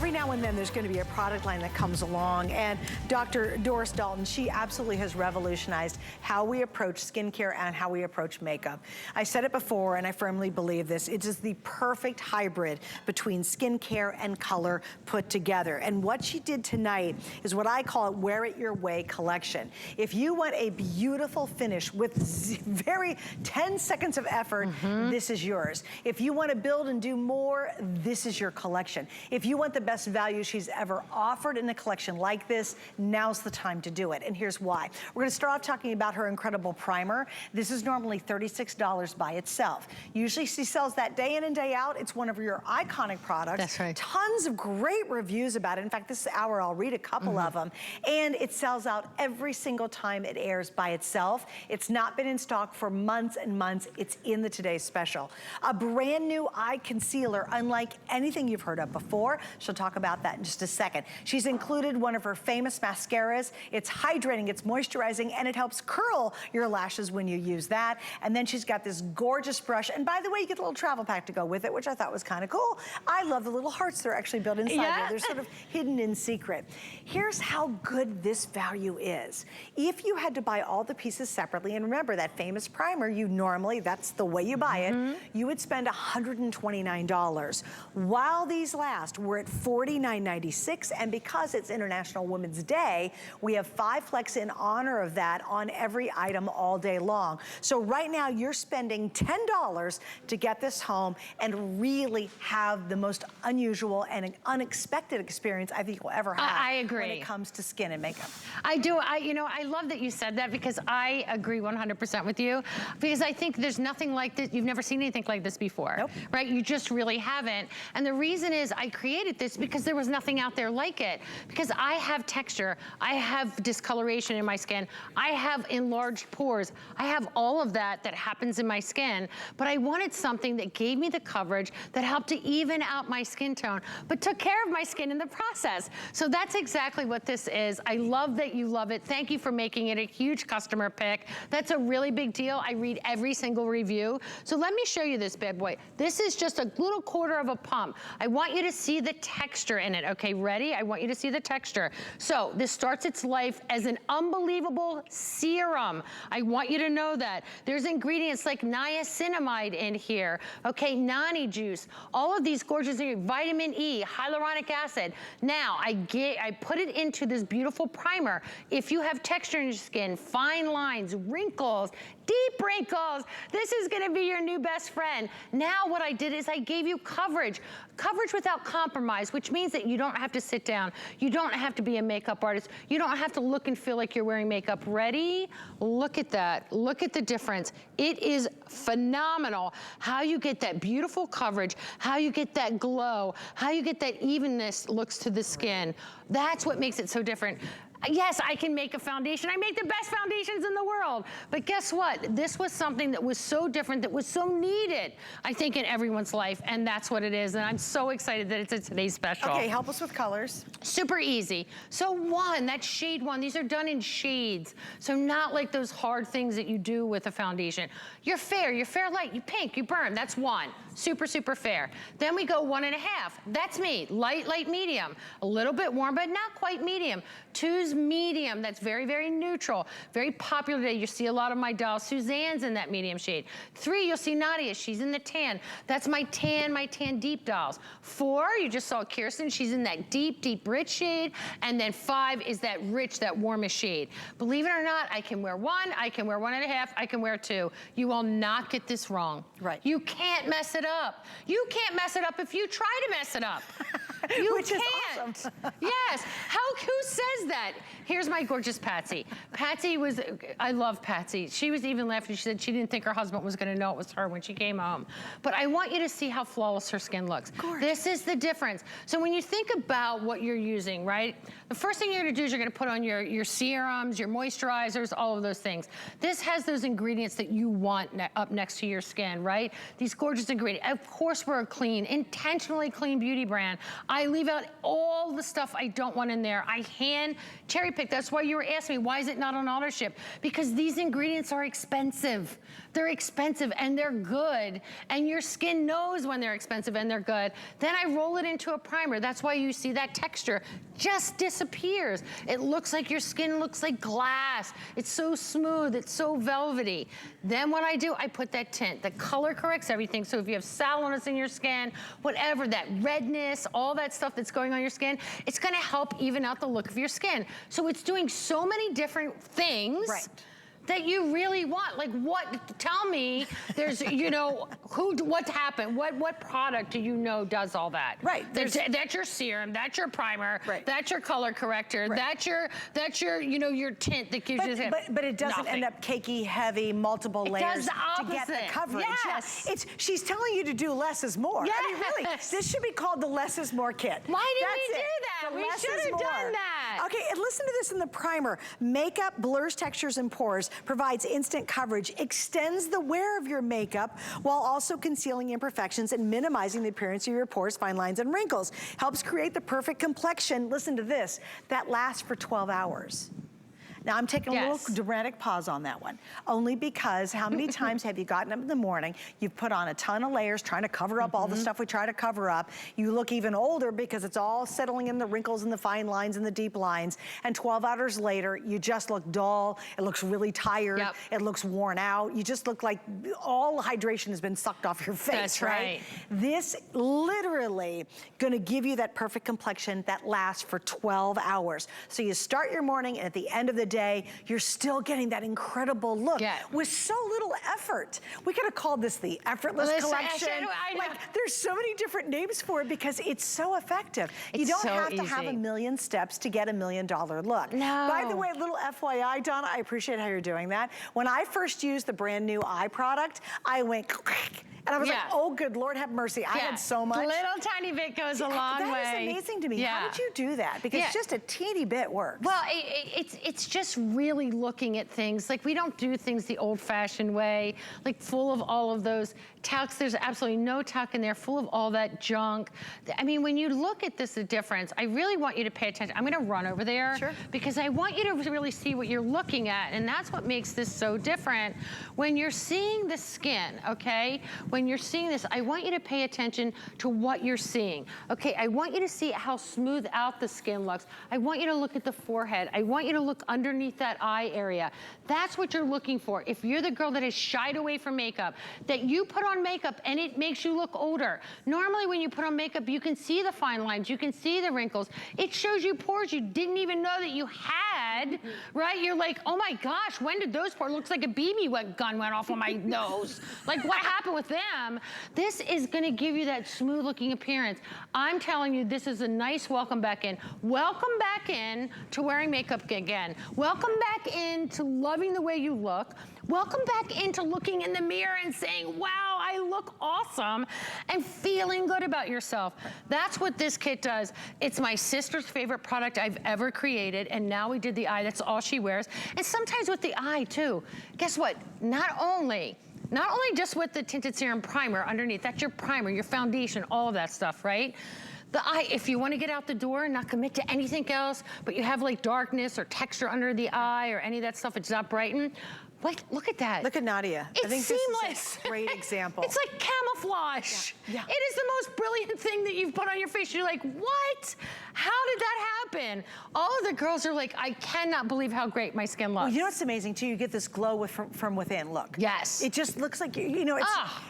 every now and then there's going to be a product line that comes along, and Dr. Doris Dalton, she absolutely has revolutionized how we approach skincare and how we approach makeup. I said it before, and I firmly believe this. It is the perfect hybrid between skincare and color put together. And what she did tonight is what I call it Wear It Your Way collection. If you want a beautiful finish with very 10 seconds of effort, this is yours. If you want to build and do more, this is your collection. If you want the best value she's ever offered in a collection like this, now's the time to do it. And here's why. We're gonna start off talking about her incredible primer. This is normally $36 by itself. Usually she sells that day in and day out. It's one of your iconic products. That's right. Tons of great reviews about it. In fact, this hour I'll read a couple of them. And it sells out every single time it airs by itself. It's not been in stock for months and months. It's in the Today's Special. A brand new eye concealer, unlike anything you've heard of before. She'll talk about that in just a second. She's included one of her famous mascaras. It's hydrating, it's moisturizing, and it helps curl your lashes when you use that. And then she's got this gorgeous brush. And by the way, you get a little travel pack to go with it, which I thought was kind of cool. I love the little hearts that are actually built inside there. They're sort of hidden in secret. Here's how good this value is. If you had to buy all the pieces separately, and remember that famous primer, you normally, that's the way you buy it, you would spend $129. While these last, we're at $49.96, and because it's International Women's Day, we have 5 flex in honor of that on every item all day long. So right now, you're spending $10 to get this home and really have the most unusual and unexpected experience I think you'll ever have. I agree. When it comes to skin and makeup. I do. You know, I love that you said that because I agree 100% with you, because I think there's nothing like this. You've never seen anything like this before, right? You just really haven't. And the reason is I created this because there was nothing out there like it. Because I have texture, I have discoloration in my skin, I have enlarged pores, I have all of that that happens in my skin, but I wanted something that gave me the coverage, that helped to even out my skin tone, but took care of my skin in the process. So that's exactly what this is. I love that you love it. Thank you for making it a huge customer pick. That's a really big deal. I read every single review. So let me show you this bad boy. This is just a little quarter of a pump. I want you to see the texture in it. Okay, ready? I want you to see the texture. So this starts its life as an unbelievable serum. I want you to know that. There's ingredients like niacinamide in here. Okay, nani juice. All of these gorgeous ingredients, vitamin E, hyaluronic acid. Now, I put it into this beautiful primer. If you have texture in your skin, fine lines, wrinkles, deep wrinkles, this is gonna be your new best friend. Now what I did is I gave you coverage. Coverage without compromise, which means that you don't have to sit down. You don't have to be a makeup artist. You don't have to look and feel like you're wearing makeup. Ready? Look at that. Look at the difference. It is phenomenal how you get that beautiful coverage, how you get that glow, how you get that evenness looks to the skin. That's what makes it so different. Yes, I can make a foundation. I make the best foundations in the world. But guess what? This was something that was so different, that was so needed, I think, in everyone's life. And that's what it is. And I'm so excited that it's a Today's Special. Okay, help us with colors. Super easy. So one, that's shade 1. These are done in shades. So not like those hard things that you do with a foundation. You're fair light, you pink, you burn. That's 1. Super, super fair. Then we go 1.5. That's me. Light, light, medium. A little bit warm, but not quite medium. 2's medium. That's very, very neutral. Very popular today. You see a lot of my dolls. Suzanne's in that medium shade. 3, you'll see Nadia. She's in the tan. That's my tan deep dolls. 4, you just saw Kirsten. She's in that deep, deep rich shade. And then 5 is that rich, that warmest shade. Believe it or not, I can wear 1, I can wear 1.5, I can wear 2. You will not get this wrong. Right. You can't mess it up. You can't mess it up if you try to mess it up. You Which can't. Is awesome. Yes. Who says that? Here's my gorgeous Patsy. Patsy was, I love Patsy. She was even laughing. She said she didn't think her husband was gonna know it was her when she came home. But I want you to see how flawless her skin looks. This is the difference. So when you think about what you're using, right? The first thing you're gonna do is you're gonna put on your serums, your moisturizers, all of those things. This has those ingredients that you want up next to your skin, right? These gorgeous ingredients. Of course, we're a clean, intentionally clean beauty brand. I leave out all the stuff I don't want in there. I hand cherry pick. That's why you were asking me, why is it not on auto ship? Because these ingredients are expensive. They're expensive and they're good. And your skin knows when they're expensive and they're good. Then I roll it into a primer. That's why you see that texture just disappears. It looks like your skin looks like glass. It's so smooth, it's so velvety. Then what I do, I put that tint. The color corrects everything. So if you have sallowness in your skin, whatever, that redness, all that stuff that's going on your skin, it's gonna help even out the look of your skin. So it's doing so many different things. Right. That you really want. Like what, tell me, there's, you know, what happened? What product do you know does all that? Right. That's your serum, that's your primer, right. That's your color corrector, right. that's your, you know, your tint that gives you but it doesn't end up cakey, heavy, multiple layers to get the coverage. Yes. Yeah. She's telling you to do less is more. Yes. I mean, really, this should be called the less is more kit. Why didn't we do that? The We less should is have more. done that. Okay, and listen to this in the primer. Makeup blurs textures and pores, provides instant coverage, extends the wear of your makeup while also concealing imperfections and minimizing the appearance of your pores, fine lines, and wrinkles. Helps create the perfect complexion, listen to this, that lasts for 12 hours. Now I'm taking a little dramatic pause on that one, only because how many times have you gotten up in the morning, you've put on a ton of layers trying to cover up all the stuff we try to cover up, you look even older because it's all settling in the wrinkles and the fine lines and the deep lines, and 12 hours later, you just look dull, it looks really tired, it looks worn out, you just look like all hydration has been sucked off your face, That's right? This literally gonna give you that perfect complexion that lasts for 12 hours. So you start your morning and at the end of the day, you're still getting that incredible look with so little effort. We could have called this the effortless collection. Like, there's so many different names for it because it's so effective. You don't have to have a million steps to get $1 million look. No. By the way, a little FYI, Donna, I appreciate how you're doing that. When I first used the brand new eye product, I went and I was like, oh, good Lord, have mercy. I had so much. Little tiny bit goes a long way. That is amazing to me. How did you do that? Because just a teeny bit works. Well, it's just really looking at things. Like, we don't do things the old-fashioned way, like full of all of those talcs. There's absolutely no talc in there, full of all that junk. I mean, when you look at this, the difference, I really want you to pay attention. I'm gonna run over there because I want you to really see what you're looking at, and that's what makes this so different. When you're seeing the skin, okay? When you're seeing this, I want you to pay attention to what you're seeing. Okay, I want you to see how smooth out the skin looks. I want you to look at the forehead. I want you to look underneath that eye area. That's what you're looking for. If you're the girl that has shied away from makeup, that you put on makeup and it makes you look older. Normally when you put on makeup, you can see the fine lines, you can see the wrinkles. It shows you pores you didn't even know that you had, right? You're like, oh my gosh, when did those pores? Looks like a BB gun went off on my nose. Like, what happened with them? This is gonna give you that smooth looking appearance. I'm telling you, this is a nice welcome back in. Welcome back in to wearing makeup again. Welcome back in to loving the way you look. Welcome back into looking in the mirror and saying, wow, I look awesome, and feeling good about yourself. That's what this kit does. It's my sister's favorite product I've ever created, and now we did the eye, that's all she wears. And sometimes with the eye too. Guess what? Not only just with the tinted serum primer underneath, that's your primer, your foundation, all of that stuff, right? The eye, if you want to get out the door and not commit to anything else, but you have like darkness or texture under the eye or any of that stuff, it's not brightened. Wait, look at that. Look at Nadia. It's I think seamless. This is a great example. It's like camouflage. It is the most brilliant thing that you've put on your face. You're like, what? How did that happen? All of the girls are like, I cannot believe how great my skin looks. Well, you know what's amazing too? You get this glow from within, look. Yes. It just looks like, you know,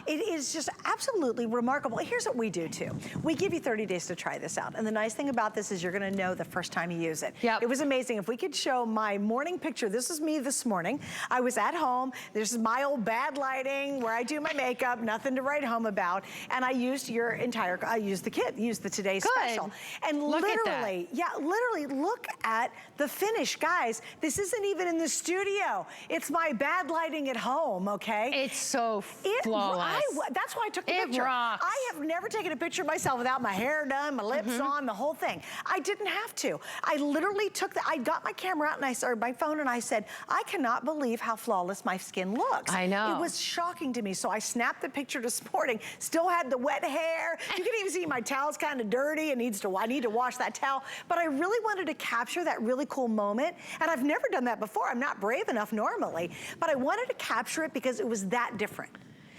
it is just absolutely remarkable. Here's what we do too. We give you 30 days to try this out. And the nice thing about this is you're gonna know the first time you use it. It was amazing. If we could show my morning picture, this is me this morning. I was at home. This is my old bad lighting where I do my makeup, nothing to write home about. And I used I used the kit, used the Today's Special. And literally, literally look at the finish. Guys, this isn't even in the studio. It's my bad lighting at home, okay? It's so flawless. That's why I took the picture. Rocks. I have never taken a picture of myself without my hair done, my lips on, the whole thing. I didn't have to. I literally I got my camera out and my phone and I said, I cannot believe how flawless flawless my skin looks. I know. It was shocking to me. So I snapped the picture this morning, still had the wet hair. You can even see my towel's kind of dirty and I need to wash that towel. But I really wanted to capture that really cool moment. And I've never done that before. I'm not brave enough normally, but I wanted to capture it because it was that different.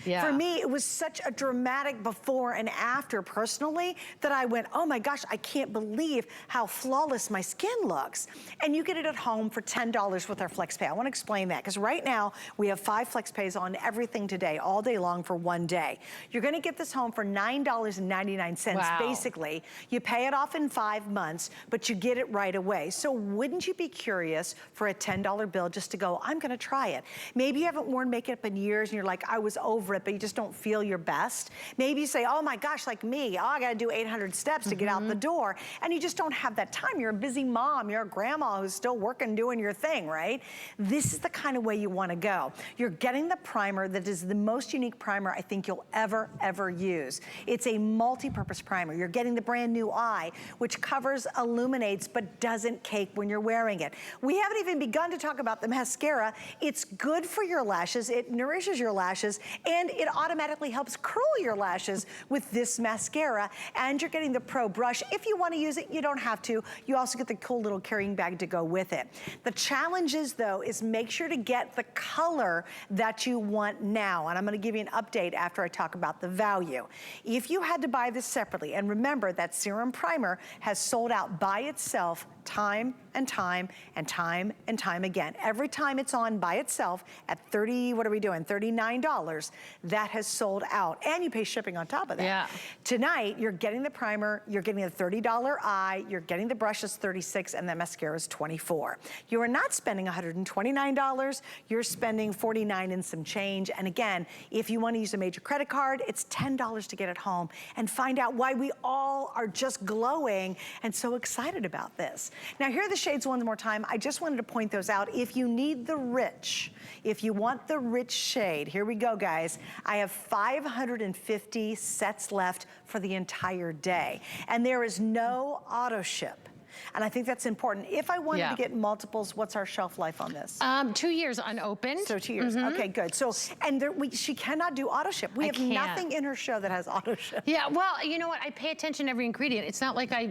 Yeah. For me, it was such a dramatic before and after personally that I went, oh my gosh, I can't believe how flawless my skin looks. And you get it at home for $10 with our FlexPay. I want to explain that because right now we have 5 FlexPays on everything today, all day long for one day. You're going to get this home for $9.99. Wow. Basically. You pay it off in 5 months, but you get it right away. So wouldn't you be curious for a $10 bill just to go, I'm going to try it. Maybe you haven't worn makeup in years and you're like, I was over it, but you just don't feel your best. Maybe you say, oh my gosh, like me, oh, I gotta do 800 steps to get out the door, and you just don't have that time. You're a busy mom, you're a grandma who's still working, doing your thing, right? This is the kind of way you wanna go. You're getting the primer that is the most unique primer I think you'll ever use. It's a multi-purpose primer. You're getting the brand new eye, which covers, illuminates, but doesn't cake when you're wearing it. We haven't even begun to talk about the mascara. It's good for your lashes, it nourishes your lashes, and it automatically helps curl your lashes with this mascara. And you're getting the Pro Brush. If you want to use it, you don't have to. You also get the cool little carrying bag to go with it. The challenge is, though, is make sure to get the color that you want now. And I'm going to give you an update after I talk about the value. If you had to buy this separately, and remember that Serum Primer has sold out by itself time and time and time and time again. Every time it's on by itself at $39, that has sold out. And you pay shipping on top of that. Yeah. Tonight, you're getting the primer, you're getting a $30 eye, you're getting the brushes $36, and the mascara is $24. You are not spending $129, you're spending $49 and some change. And again, if you want to use a major credit card, it's $10 to get it home and find out why we all are just glowing and so excited about this. Now here are the shades one more time. I just wanted to point those out. If you need the rich, if you want the rich shade, here we go, guys. I have 550 sets left for the entire day. And there is no auto ship. And I think that's important. If I wanted to get multiples, what's our shelf life on this? 2 years unopened. So 2 years, okay, good. So, and she cannot do auto ship. We have nothing in her show that has auto ship. Yeah, well, you know what? I pay attention to every ingredient. It's not like I,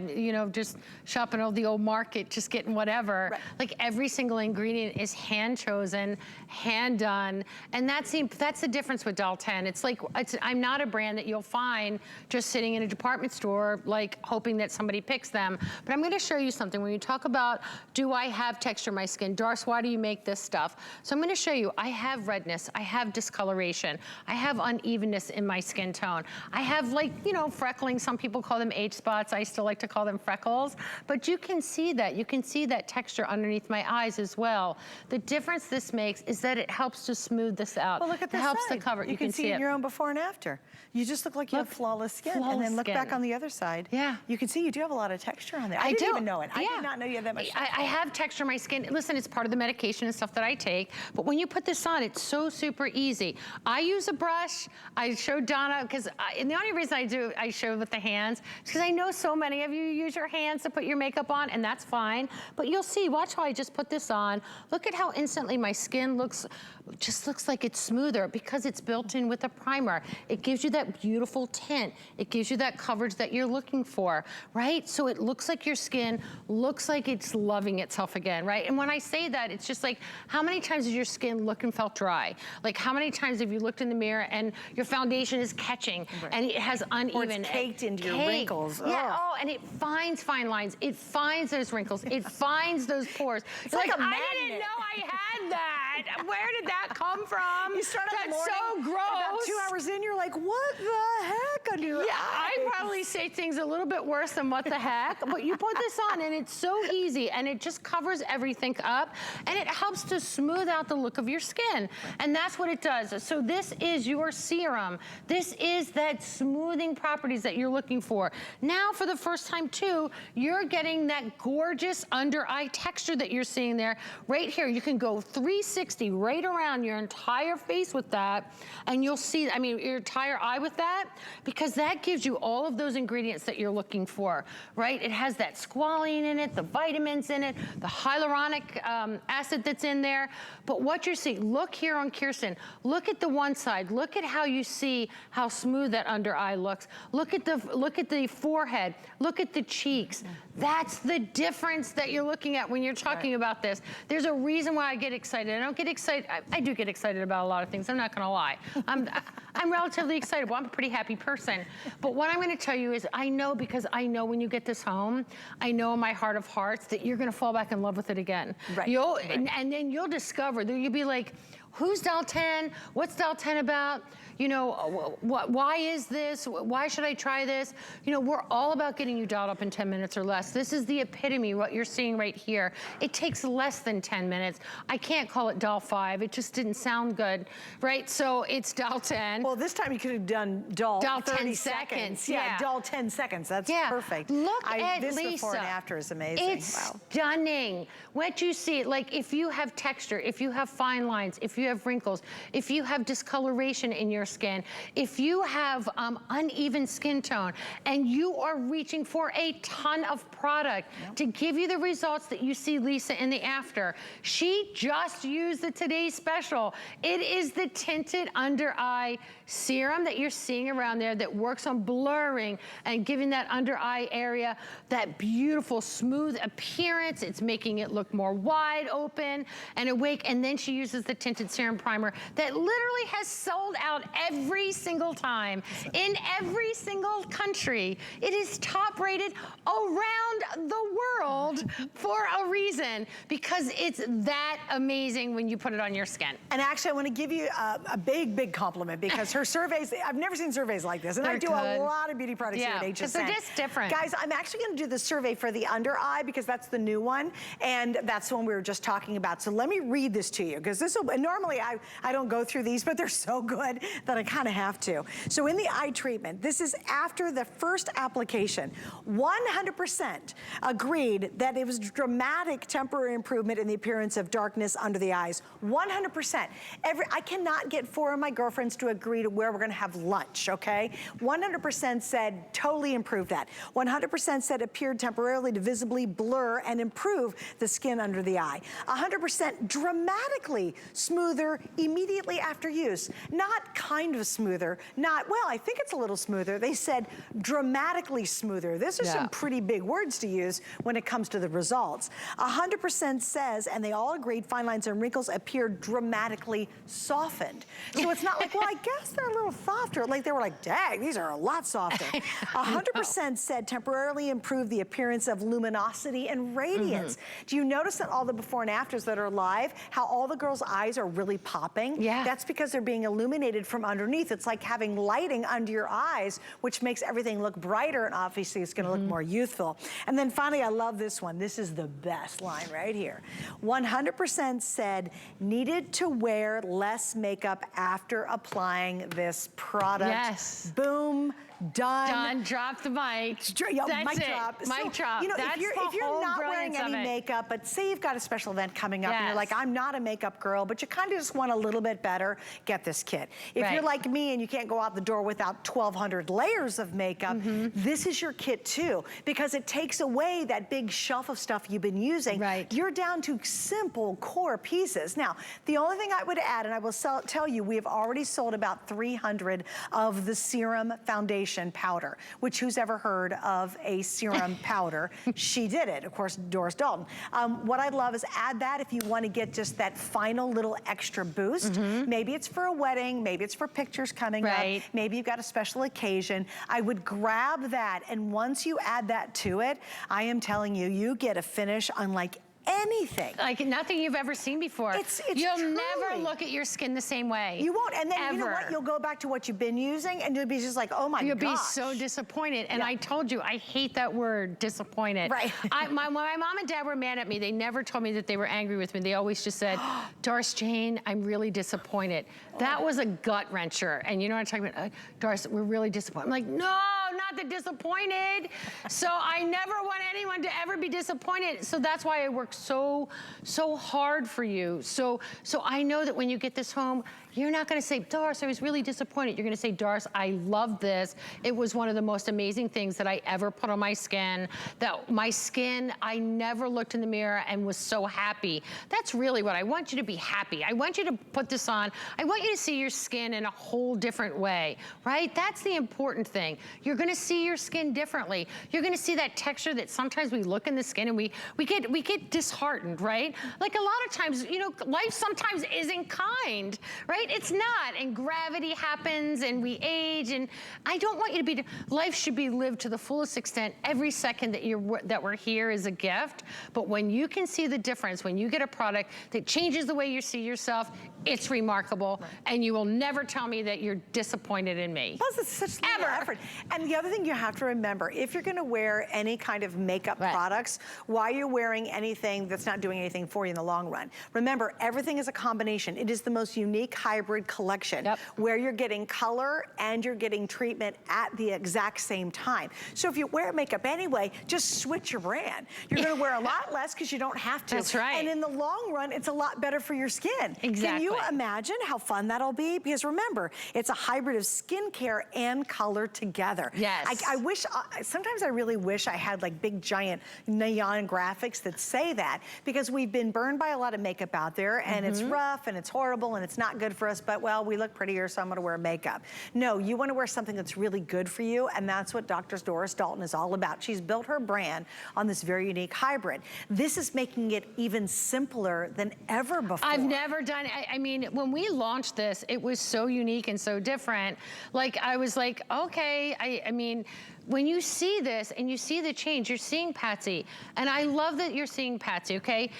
just shopping at the old market, just getting whatever. Right. Like every single ingredient is hand chosen, hand done. And that's the difference with Doll 10. It's like, I'm not a brand that you'll find just sitting in a department store, like hoping that somebody picks them. But I'm gonna show you something. When you talk about, do I have texture in my skin? Darce, why do you make this stuff? So I'm gonna show you, I have redness, I have discoloration, I have unevenness in my skin tone. I have freckling, some people call them age spots, I still like to call them freckles, but you can see that texture underneath my eyes as well. The difference this makes is that it helps to smooth this out. Well, look at this It helps side. to cover, you can see it in your own before and after. You just look like you have flawless skin. And then look back on the other side. Yeah. You can see you do have a lot of texture on there. I didn't even know it. I did not know you had that much texture. I have texture in my skin. Listen, it's part of the medication and stuff that I take, but when you put this on, it's so super easy. I use a brush. I showed Donna, and the only reason I show with the hands is because I know so many of you use your hands to put your makeup on, and that's fine. But you'll see, watch how I just put this on. Look at how instantly my skin looks like it's smoother because it's built in with a primer. It gives you that beautiful tint. It gives you that coverage that you're looking for, right? So it looks like your skin looks like it's loving itself again, right? And when I say that, it's just like, how many times has your skin looked and felt dry? Like how many times have you looked in the mirror and your foundation is catching and it has uneven. Or it's caked into your wrinkles. Yeah, and it finds fine lines. It finds those wrinkles. It finds those pores. It's like a magnet. I didn't know I had that. Where did that come from? You start out the morning, so gross. About 2 hours in, you're like, what the heck under your eyes? I probably say things a little bit worse than what the heck, but you put this on and it's so easy and it just covers everything up and it helps to smooth out the look of your skin. And that's what it does. So this is your serum. This is that smoothing properties that you're looking for. Now for the first time too, you're getting that gorgeous under eye texture that you're seeing there. Right here, you can go 360 right around your entire face with that and you'll see, your entire eye with that, because that gives you all all of those ingredients that you're looking for, right? It has that squalene in it, the vitamins in it, the hyaluronic acid that's in there. But what you're seeing, look here on Kirsten, look at the one side, look at how you see how smooth that under eye looks. Look at the forehead, look at the cheeks. That's the difference that you're looking at when you're talking about this. There's a reason why I get excited. I don't get excited, I do get excited about a lot of things, I'm not gonna lie. I'm relatively excitable, I'm a pretty happy person. But what I'm gonna tell you is, I know, because I know when you get this home, I know in my heart of hearts that you're gonna fall back in love with it again. Right. And then you'll discover, that you'll be like, who's Dial 10? What's Dial 10 about? You know, why is this? Why should I try this? You know, we're all about getting you dialed up in 10 minutes or less. This is the epitome, what you're seeing right here. It takes less than 10 minutes. I can't call it Dial 5. It just didn't sound good, right? So it's Dial 10. Well, this time you could have done Dial 10 seconds. Yeah, Dial 10 seconds. That's perfect. Look at this Lisa. Before and after is amazing. It's stunning. What you see, like if you have texture, if you have fine lines, if you have wrinkles, if you have discoloration in your skin, if you have uneven skin tone, and you are reaching for a ton of product to give you the results that you see Lisa in the after. She just used the Today's Special. It is the Tinted Under Eye Serum that you're seeing around there that works on blurring and giving that under eye area that beautiful smooth appearance. It's making it look more wide open and awake. And then she uses the Tinted Serum Primer that literally has sold out every single time in every single country. It is top rated around the world for a reason, because it's that amazing when you put it on your skin. And actually, I want to give you a big, big compliment, because her surveys, I've never seen surveys like this. And I do a lot of beauty products here at HSN. Because they're just different. Guys, I'm actually going to do the survey for the under eye, because that's the new one. And that's the one we were just talking about. So let me read this to you, because this will, normally I don't go through these, but they're so good that I kind of have to. So in the eye treatment, this is after the first application, 100% agreed that it was dramatic temporary improvement in the appearance of darkness under the eyes. 100%. I cannot get 4 of my girlfriends to agree to where we're gonna have lunch, okay? 100% said totally improved that. 100% said appeared temporarily to visibly blur and improve the skin under the eye. 100% dramatically smoother immediately after use. Not kind of smoother, not, well, I think it's a little smoother. They said dramatically smoother. This is some pretty big words to use when it comes to the results. 100% says, and they all agreed, fine lines and wrinkles appeared dramatically softened. So it's not like, well, I guess they're a little softer. Like they were like, dang, these are a lot softer. 100% said temporarily improved the appearance of luminosity and radiance. Do you notice that all the before and afters that are live, how all the girls' eyes are really popping? Yeah. That's because they're being illuminated from underneath. It's like having lighting under your eyes, which makes everything look brighter, and obviously it's gonna look more youthful. And then finally, I love this one. This is the best line right here. 100% said needed to wear less makeup after applying this product. Yes. Boom. Done. Done. Drop the mic. That's mic it. drop. Mic So, drop. You know, That's if you're not wearing any it. makeup, but say you've got a special event coming up and you're like, I'm not a makeup girl, but you kind of just want a little bit better, get this kit. If you're like me and you can't go out the door without 1,200 layers of makeup, this is your kit too, because it takes away that big shelf of stuff you've been using. You're down to simple core pieces. Now, the only thing I would add, and I will tell you, we have already sold about 300 of the Serum Foundation Powder, which who's ever heard of a serum powder? She did it, of course, Doris Dalton. What I'd love is add that if you want to get just that final little extra boost. Maybe it's for a wedding, maybe it's for pictures coming up, maybe you've got a special occasion. I would grab that, and once you add that to it, I am telling you, you get a finish unlike anything. Like nothing you've ever seen before. You'll never look at your skin the same way. You won't, and then you know what? You'll go back to what you've been using and you'll be just like, oh my gosh. You'll be so disappointed. And I told you, I hate that word, disappointed. Right. When my mom and dad were mad at me, they never told me that they were angry with me. They always just said, Doris Jane, I'm really disappointed. That was a gut wrencher. And you know what I'm talking about? Doris, we're really disappointed. I'm like, no, not the disappointed. So I never want anyone to ever be disappointed. So that's why I work so hard for you. So I know that when you get this home, You're not gonna say, Doris, I was really disappointed. You're gonna say, Doris, I love this. It was one of the most amazing things that I ever put on my skin. That my skin, I never looked in the mirror and was so happy. That's really what I want you to be happy. I want you to put this on. I want you to see your skin in a whole different way, right? That's the important thing. You're gonna see your skin differently. You're gonna see that texture that sometimes we look in the skin and we get disheartened, right? Like a lot of times, you know, life sometimes isn't kind, right? It's not, and gravity happens and we age, and I don't want you to be, life should be lived to the fullest extent. Every second that we're here is a gift, but when you can see the difference, when you get a product that changes the way you see yourself, it's remarkable, and you will never tell me that you're disappointed in me. Plus, it's such little effort. And the other thing you have to remember, if you're gonna wear any kind of makeup products, why you're wearing anything that's not doing anything for you in the long run. Remember, everything is a combination. It is the most unique hybrid collection where you're getting color and you're getting treatment at the exact same time. So if you wear makeup anyway, just switch your brand. You're gonna wear a lot less because you don't have to. That's right. And in the long run, it's a lot better for your skin. Exactly. Can you imagine how fun that'll be? Because remember, it's a hybrid of skincare and color together. Yes. I wish, sometimes I really wish I had like big giant neon graphics that say that, because we've been burned by a lot of makeup out there, and it's rough and it's horrible and it's not good for us, but well, we look prettier, so I'm gonna wear makeup. No, you wanna wear something that's really good for you, and that's what Dr. Doris Dalton is all about. She's built her brand on this very unique hybrid. This is making it even simpler than ever before. I've never done, I mean, when we launched this, it was so unique and so different. Like, I was like, okay, I mean, when you see this and you see the change, you're seeing Patsy. And I love that you're seeing Patsy, okay?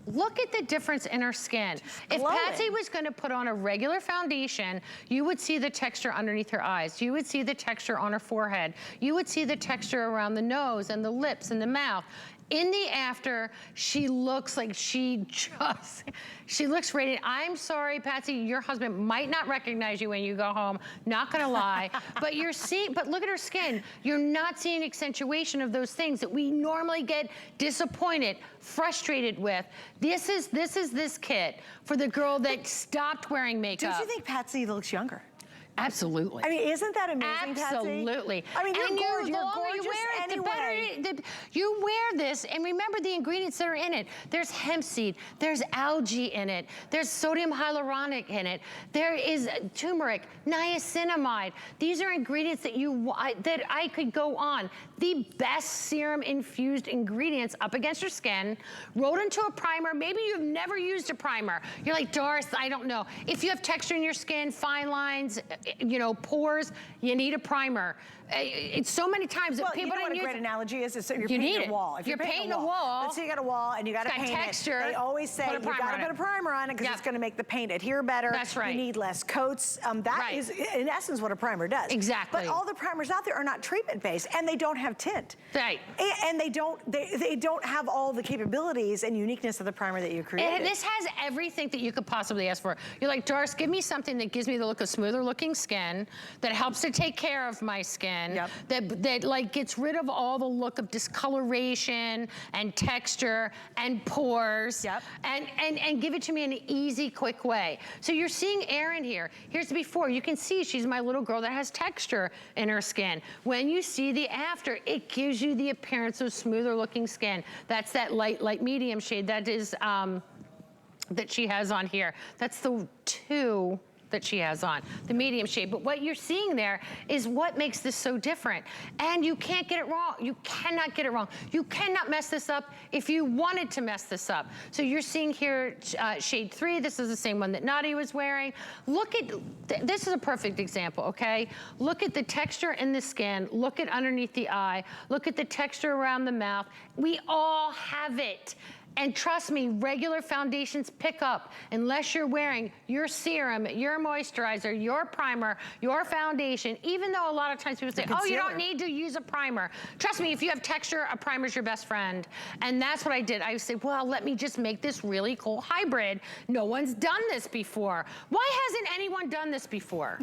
Look at the difference in her skin. If Patsy was gonna put on a regular foundation, you would see the texture underneath her eyes. You would see the texture on her forehead. You would see the texture around the nose and the lips and the mouth. In the after, she looks like she looks radiant. I'm sorry, Patsy, your husband might not recognize you when you go home, not gonna lie, but but look at her skin. You're not seeing accentuation of those things that we normally get disappointed, frustrated with. This is this kit for the girl that stopped wearing makeup. Don't you think Patsy looks younger? Absolutely. I mean, isn't that amazing, Patsy? Absolutely. I mean, you're gorgeous. The longer you wear it, the better. You wear this, and remember the ingredients that are in it. There's hemp seed, there's algae in it, there's sodium hyaluronic in it, there is turmeric, niacinamide. These are ingredients that I could go on. The best serum infused ingredients up against your skin, rolled into a primer. Maybe you've never used a primer. You're like, Doris, I don't know. If you have texture in your skin, fine lines, you know, pores, you need a primer. It's so many times that people you know what a great analogy is? So you're painting a wall. If you're painting a wall. Let's say you got a wall and you got to paint texture, it. They always say you got to put a primer on it because it's going to make the paint adhere better. That's right. You need less coats. That is, in essence, what a primer does. Exactly. But all the primers out there are not treatment based, and they don't have tint. Right. And they don't have all the capabilities and uniqueness of the primer that you created. And this has everything that you could possibly ask for. You're like, Doris, give me something that gives me the look of smoother looking skin, that helps to take care of my skin, that like gets rid of all the look of discoloration and texture and pores, and give it to me in an easy, quick way. So you're seeing Erin here. Here's the before. You can see she's my little girl that has texture in her skin. When you see the after, it gives you the appearance of smoother looking skin. That's that light medium shade that is that she has on here. That's the 2 that she has on, the medium shade. But what you're seeing there is what makes this so different. And you can't get it wrong. You cannot get it wrong. You cannot mess this up if you wanted to mess this up. So you're seeing here shade 3. This is the same one that Nadi was wearing. Look at, this is a perfect example, okay? Look at the texture in the skin. Look at underneath the eye. Look at the texture around the mouth. We all have it. And trust me, regular foundations pick up unless you're wearing your serum, your moisturizer, your primer, your foundation, even though a lot of times people say, oh, you don't need to use a primer. Trust me, if you have texture, a primer's your best friend. And that's what I did. I said, well, let me just make this really cool hybrid. No one's done this before. Why hasn't anyone done this before?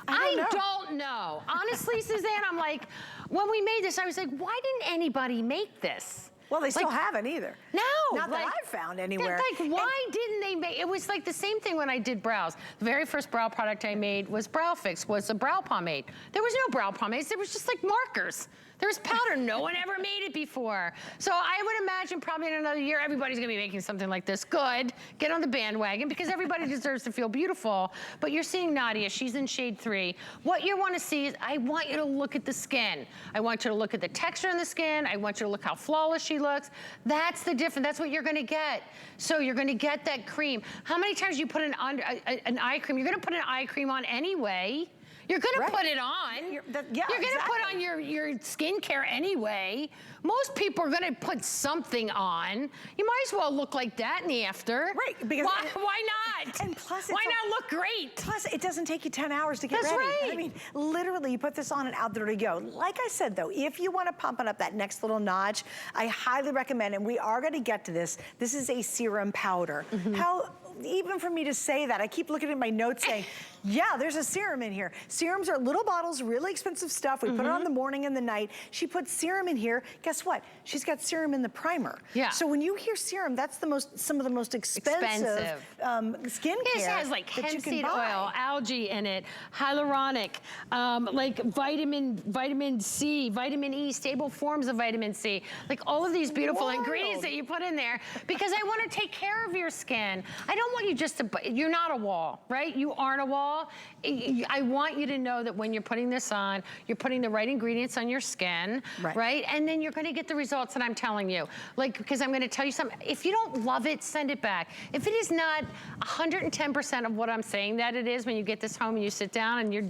I don't know. Honestly, Suzanne, I'm like, when we made this, I was like, why didn't anybody make this? Well, they still haven't either. No. Not that I've found anywhere. Like, why didn't they make, it was like the same thing when I did brows. The very first brow product I made was Brow Fix, was a brow pomade. There was no brow pomades, there was just like markers. There was powder, no one ever made it before. So I would imagine probably in another year, everybody's gonna be making something like this. Good, get on the bandwagon because everybody deserves to feel beautiful. But you're seeing Nadia, she's in shade 3. What you wanna see is, I want you to look at the skin. I want you to look at the texture in the skin. I want you to look how flawless she looks. That's the difference, that's what you're gonna get. So you're gonna get that cream. How many times you put an eye cream? You're gonna put an eye cream on anyway. You're gonna put it on. You're gonna put on your skincare anyway. Most people are gonna put something on. You might as well look like that in the after. Right, because why not? And plus, why not look great? Plus, it doesn't take you 10 hours to get ready. That's right. I mean, literally, you put this on and out there to go. Like I said, though, if you want to pump it up that next little notch, I highly recommend, and we are going to get to this. This is a serum powder. How? Even for me to say that, I keep looking at my notes saying, yeah, there's a serum in here. Serums are little bottles, really expensive stuff. We put it on the morning and the night. She puts serum in here. Guess what? She's got serum in the primer. Yeah. So when you hear serum, that's some of the most expensive skincare. This has like hemp seed oil, algae in it, hyaluronic, like vitamin C, vitamin E, stable forms of vitamin C, like all of these beautiful ingredients that you put in there because I want to take care of your skin. I don't want you just to, you're not a wall, right? You aren't a wall. I want you to know that when you're putting this on, you're putting the right ingredients on your skin, right? And then you're gonna get the results that I'm telling you. Like, because I'm gonna tell you something, if you don't love it, send it back. If it is not 110% of what I'm saying that it is when you get this home and you sit down and you're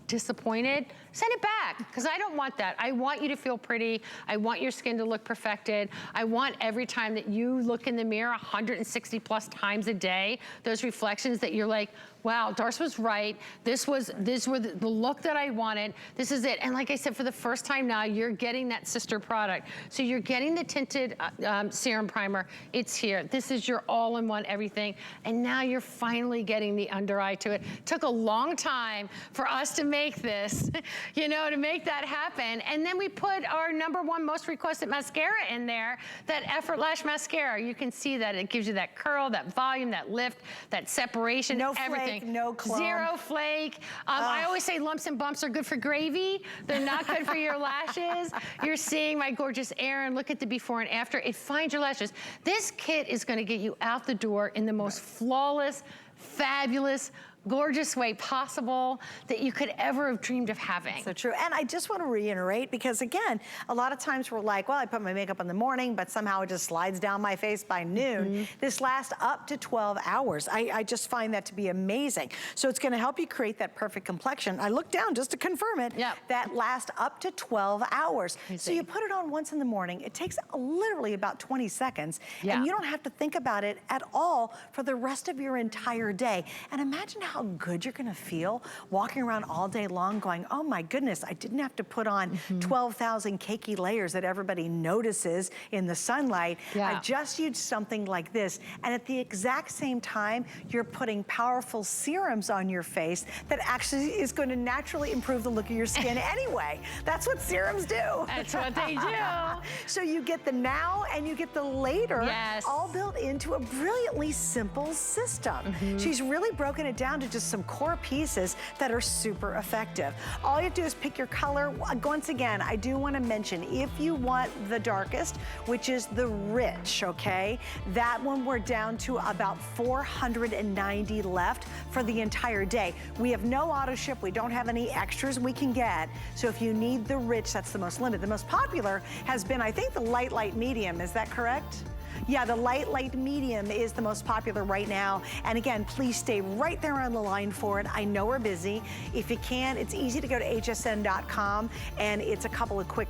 disappointed, send it back, because I don't want that. I want you to feel pretty. I want your skin to look perfected. I want every time that you look in the mirror 160 plus times a day, those reflections that you're like, wow, Darce was right. This was the look that I wanted. This is it. And like I said, for the first time now, you're getting that sister product. So you're getting the tinted serum primer. It's here. This is your all-in-one everything. And now you're finally getting the under eye to it. Took a long time for us to make this, you know, to make that happen. And then we put our #1 most requested mascara in there, that Effortlash mascara. You can see that it gives you that curl, that volume, that lift, that separation, everything. No clump. Zero flake. I always say lumps and bumps are good for gravy. They're not good for your lashes. You're seeing my gorgeous Erin. Look at the before and after. It finds your lashes. This kit is gonna get you out the door in the most flawless, fabulous, gorgeous way possible that you could ever have dreamed of having. So true. And I just want to reiterate, because again, a lot of times we're like, well, I put my makeup in the morning, but somehow it just slides down my face by noon. This lasts up to 12 hours. I just find that to be amazing. So it's going to help you create that perfect complexion. I looked down just to confirm it. That lasts up to 12 hours. So you put it on once in the morning. It takes literally about 20 seconds. And you don't have to think about it at all for the rest of your entire day. And imagine how good you're gonna feel walking around all day long going, oh my goodness, I didn't have to put on 12,000 cakey layers that everybody notices in the sunlight. I just used something like this. And at the exact same time, you're putting powerful serums on your face that actually is gonna naturally improve the look of your skin anyway. That's what serums do. That's what they do. So you get the now and you get the later, all built into a brilliantly simple system. She's really broken it down to just some core pieces that are super effective. All you have to do is pick your color. Once again, I do want to mention, if you want the darkest, which is the rich, okay? That one we're down to about 490 left for the entire day. We have no auto ship. We don't have any extras we can get. So if you need the rich, that's the most limited. The most popular has been, I think, the light medium. Is that correct? Yeah, the light medium is the most popular right now. And again, please stay right there on the line for it. I know we're busy. If you can, it's easy to go to hsn.com, and it's a couple of quick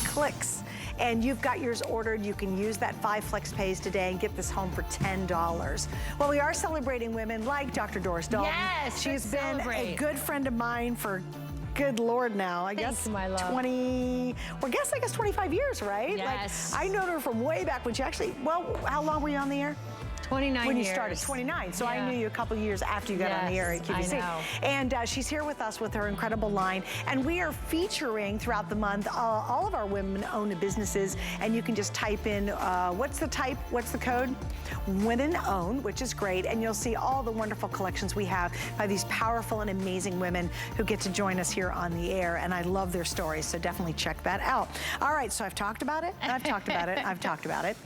clicks. And you've got yours ordered. You can use that 5 flex pays today and get this home for $10. Well, we are celebrating women like Dr. Doris Dalton. Yes, she's been a good friend of mine for, good Lord, now, I guess my love. 25 years, right? Yes. Like, I know her from way back when she actually, well, how long were you on the air? 29 when you years. started, 29. So Yeah. I knew you a couple years after you got on the air at Yes, QVC. I know. And she's here with us with her incredible line. And we are featuring throughout the month all of our women-owned businesses. And you can just type in, what's the code? Women-owned, which is great. And you'll see all the wonderful collections we have by these powerful and amazing women who get to join us here on the air. And I love their stories, so definitely check that out. All right, so I've talked about it, I've talked about it, I've talked about it.